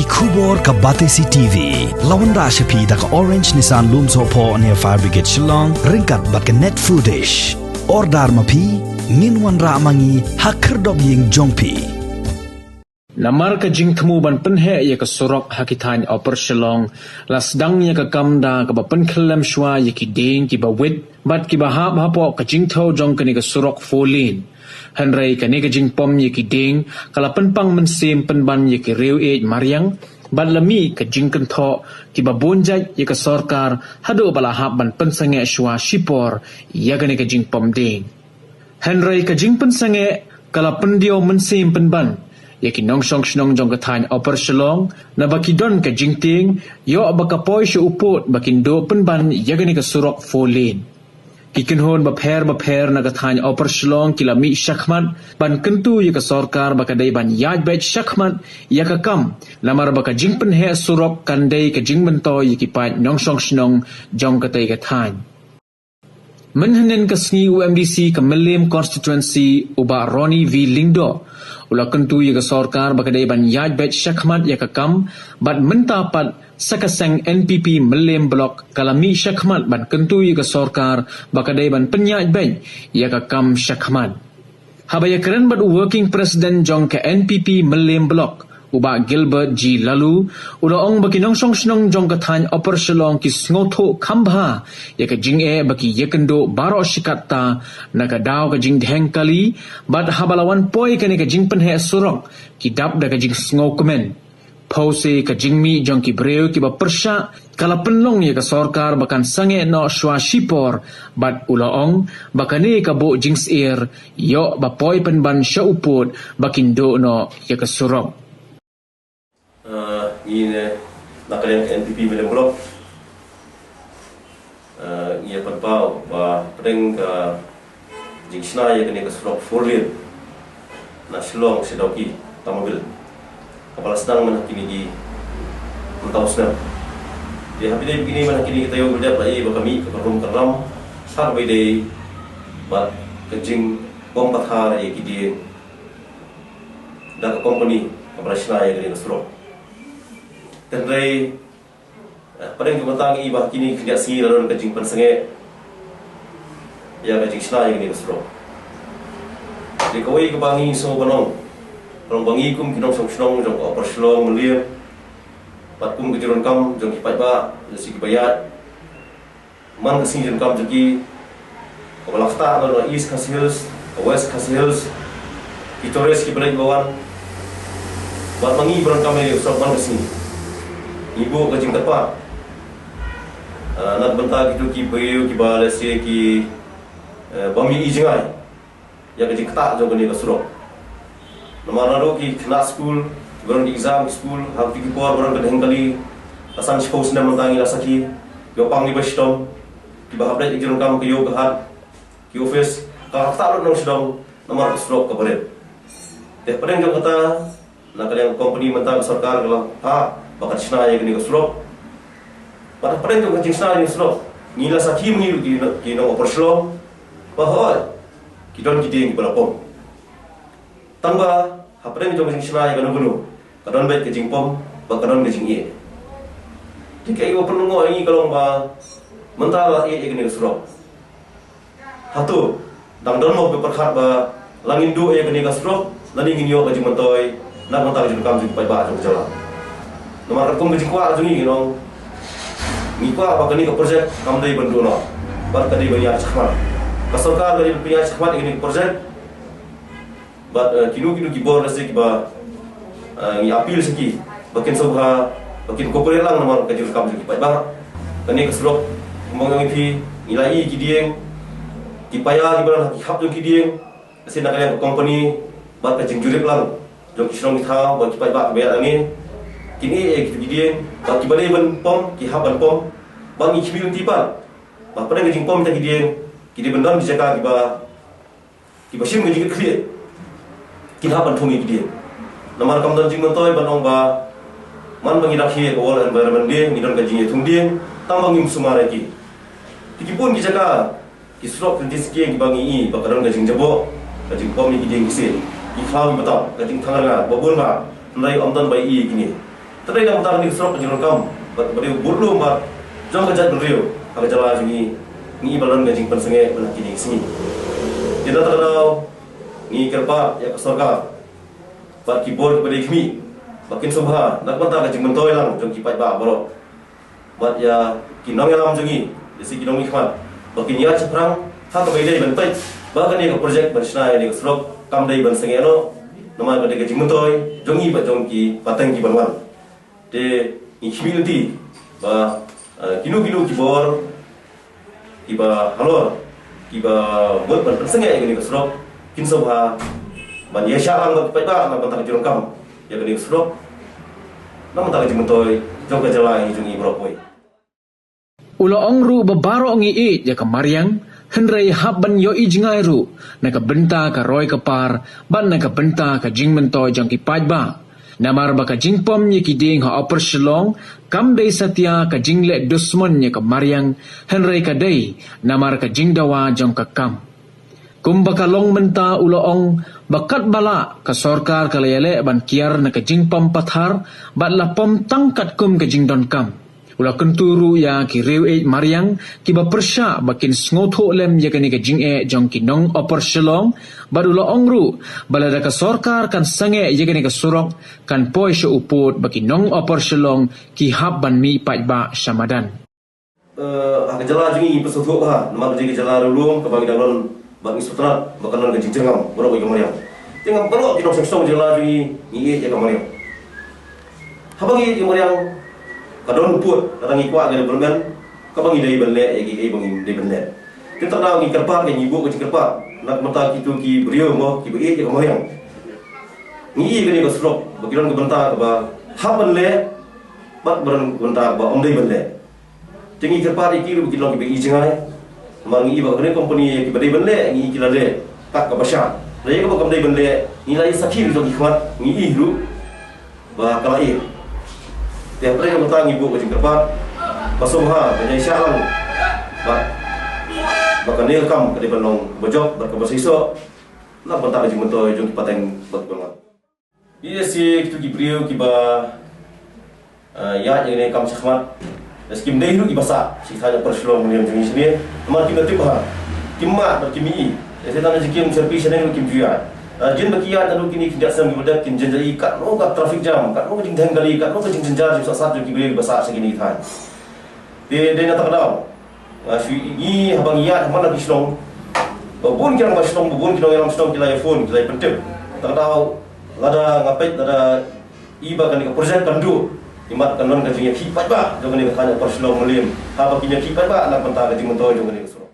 Kubor ka Batesi TV. Lawan Rashapi da ka Orange Nissan Lumso po near Fire Brigade Shillong. Ringkat bat ka net foodish. Ordar mapi. Minwan ra mangi hakerdog ying jongpi. Namar ka jing temu ban penhe ya ka Surok hakitan oper Shillong. Lasdang ya ka kamda ka ba penkelem shwa ya ki ding ki ba wit. Bat ki ba hap hapo ka jing tau jong ka ni ka Surok folin. Henry ka ni ka jing pom ya ki ding. Kala penpang mensim penban ya ki reu ej mariang. Bat lami ka jing kento ki ba bonjaj ya ka sorkar. Hado bala hap ban Pynsangeh shwa shipor ya ka ni ka jing pom ding. Henry ka jing Pynsangeh kala pendio mensim penban. Yaki nongsong shnong jong katany oper Shillong na bakidon ka jingting yo bakapoy siya upot bakindo penban yagani ka Surok folin. Kikinhon bapher na katany oper Shillong kilami shakman ban kentu ya ka sorkar bakaday ban yaj bet shakman ya ka kam lamar baka jing penhe Surok kanday ka jing mentoy yaki pat nongsong shnong jong katay katany. Menhanin kasni UMDC ka Melim constituency uba Ronnie V Lingdo. Ula kentu ya ka sorkar bakadai ban yaj bet shakmat ya ka kam bat mentapat sakaseng NPP Melim blok kalami shakmat ban kentu ya ka sorkar bakadai ban penyaj bet ya ka kam shakmat. Habaya keren bat working president jong ka NPP Melim blok uba Gilbert G Lalu ula ong baki nongsong shnong jong katany oper Shillong ki sngoto kambha ya ka jing baki yekendo baro shikatta na ka daw ka jing dheng kali bat habalawan poi ka ni ka jing penhe Surok ki dap da ka jing sngokumen pause ka jing mi jong ki breu ki ba persha kala penlong ya ka sorkar bakan sange no shwa shipor bat ula ong bakane ka bo jing sir yo ba poi penban sha uput bakindo no ya ka Surok. Ini nakalian ke NPP Melim Blok. Ia perbau bah pedeng ke jingsna ia kena ke Surok Forlin. Na Shillong sedoki tamabil. Kepala sedang menakini di mentau senang. Di habis ini begini menakini kita yang berjaya lagi kami ke rum keram sar bidai bat kejing bom pathar ia kidi dak company kepala sedang ia kena ke Surok. Tendai pada yang kematang ibah kini kerja singi lalu kejing Pynsangeh ya kejing sila yang ini Surok. Di kawai kebangi semua banong, orang bangi kum kinong song jong oper Shillong melir, pat kum kejuran kam jong ki Paidbah jasi ki bayat, man kesing jong kam jeki, kepala kata lalu East Khasi Hills, West Khasi Hills, Kitores ki berai bawan, bat bangi berang kami Surok man kesing. Ibu kecing tepat nak bentar gitu ki bayu ki balesi ki bami ijengai ya kecing ketak jong kini ke Surok nama naru ki kena school berang di exam school hak ki por berang kedeng kali asan sekolah sendiri mentangi asaki yo pang di bastom ki bahap dai ijen kam ki yo kehat ki office ka ketak lo nong sedang nama ke Surok ke baret teh pedeng jong kata nak yang company mentang sarkar kalau ha bakat sina yang kini ke Surok. Pada pada itu kecing sina yang Surok. Nila sakhi mengiru kini oper Shillong. Bahwa kita kita yang berapom. Tambah apa yang kita kecing sina yang kena gunu. Kadang baik kecing pom, kadang kecing ie. Jika ibu penunggu ini kalau mbak mentara ie kini ke Surok. Hatu, dang don mau berperhat bah langin do ie kini ke Surok. Lalu ingin yo kecing mentoy. Nak mentara jadi kam jadi Paidbah jauh jalan. Nomor rekom kecing kuat jungi nong. Ngikwa apa kini ke projek kam dari bendu no. Bat kadi banyak cakmat. Kasorkar dari punya cakmat ini projek. Bat kinu kibor resi kiba ngi apil seki. Bakin sobha bakin kopere lang nomor kecil kam jadi Paidbah. Kini ke Surok ngomong yang ipi nilai kidieng. Kipaya kibaran hap jong kidieng. Kasi nakalian ke company bat kecing jurip lang. Jom Shillong kita buat Paidbah bayar angin. Kini kita gidian, bagi balai ban pom, kihap ban pom, bangi kibil tipan. Bah pada kejing pom kita gidian, kini bendam dijaga kiba sim kejing clear. Kihap ban pom gidian. Nama kam dan jing mentoy ban ong ba man bangi rakhi ke wall environment dia, ngidon kejing tung dia, tambang ngim sumar lagi. Kiki pun dijaga, ki Surok kentis ki bangi i, bakaran kejing jebok, kejing pom ni gidian kisi. Ikhlawi betul, kecing tangan babun ba, nai omdan bai i gini. Tapi yang utara ni Surok jurang kam, beriu burlu mat, jom kerja beriu, agak jalan ni balon gajing Pynsangeh benak kini sini. Kita tahu ni kerpa ya kesorga, bat keyboard kepada kami, makin subha, nak mentah gajing mentoy lang, jom Paidbah borok, bat ya kinong yang lam jengi, desi kinong ikhmat, makin ya ceprang, hak kebaidai bentai, bahkan ni ke projek bersnai ni ke Surok, kam dai Pynsangeh no, nama kepada gajing mentoy, jongi bat jongki, pateng ki banwan, de ni community, bah kinu kibor. Iba halor, iba buat Pynsangeh yang ni Surok, kinsobha, ban ya syalang buat Paidbah, nak bantang jurang kam, yang ni Surok, nak bantang jimentoy, jom kejalai jungi berapoi. Ulo ongru babaro ngi ya kamariang, henrei habban yo ijngai ru, naka benta ka roy kapar, ban naka benta ka jingmentoy jangki Paidbah. Namar baka jingpom ye kiding ha oper Shillong, kam dei satya ka jingle dusmon ye ka mariang, henrei ka dei, namar ka jingdawa jong ka kam. Kum baka long menta ulo ong, bakat bala ka sorkar ka layale ban kiar na ka jingpom pathar, bat la pom tangkat kum ka jingdon kam. Ulo kenturu ya ki rew mariang, ki ba persya bakin sngoto lem ye ka ni ka jing'e jong ki nong oper Shillong, bat ulo ongru, balada ka sorkar kan sange ye ka ni ka Surok, kan poi sya uput baki nong oper Shillong ki hab ban mi Paidbah Syamadan. Gejala jungi pesutuk ha, nama gejala rulung kebagi dalon bagi sutrat bakanan gajing jengam borok ke mariang. Jengam borok kinong seksong gejala jungi ngi ye ka mariang. Habangi ke mariang kadon put datang ikwa ke Byrngem, kabangi dari belek ye bangi dari belek. Kita tahu ngi kerpa ke nyibuk ke kerpa, nak mata kitu ki beriu mo ki be ye ka mariang. Ngi ke ni ka Surok, bagiran ke benta ke ba haban le bat beran benta ba om dari belek. Tinggi kerpa iki bagi long ki jingai, mangi ba kene company ki badai benle ngi ki lade tak ka basha. Lai ka ba kam dai benle nilai sakhi jo ki khmat ngi ru ba kalai. Tiap hari kita ngi bu ke kerpa, pasumha banyak syalang. Ba kene kam ke depan bojok ber ka basiso. Nak bentar ke mentoy jo ki pateng bak banget. Ia si kitu ki brio ki ba ya yang kam sakhmat. Skim dai ru ibasa si tanya perselong ni jenis ni mar kim natib ha kimma ber kimi saya tanya jikim servis ni kim jia jin bakia dan kini kinja sam gibadat kin janjai kat no kat traffic jam kat no jing dhang gali kat no jing janjar sa sat ki beli basa segini than de na tak daw si ni habang iya mana di Shillong babun kirang ba Shillong babun kirang yang Shillong kila iPhone kila pentep tak daw Lada ngapet Lada iba kan ka projek kandu imat kanon ka jingi Paidbah jogan ni khanya per Shillong melim ha ba kinya Paidbah nak benta ka jing mentoy jogan ni Surok.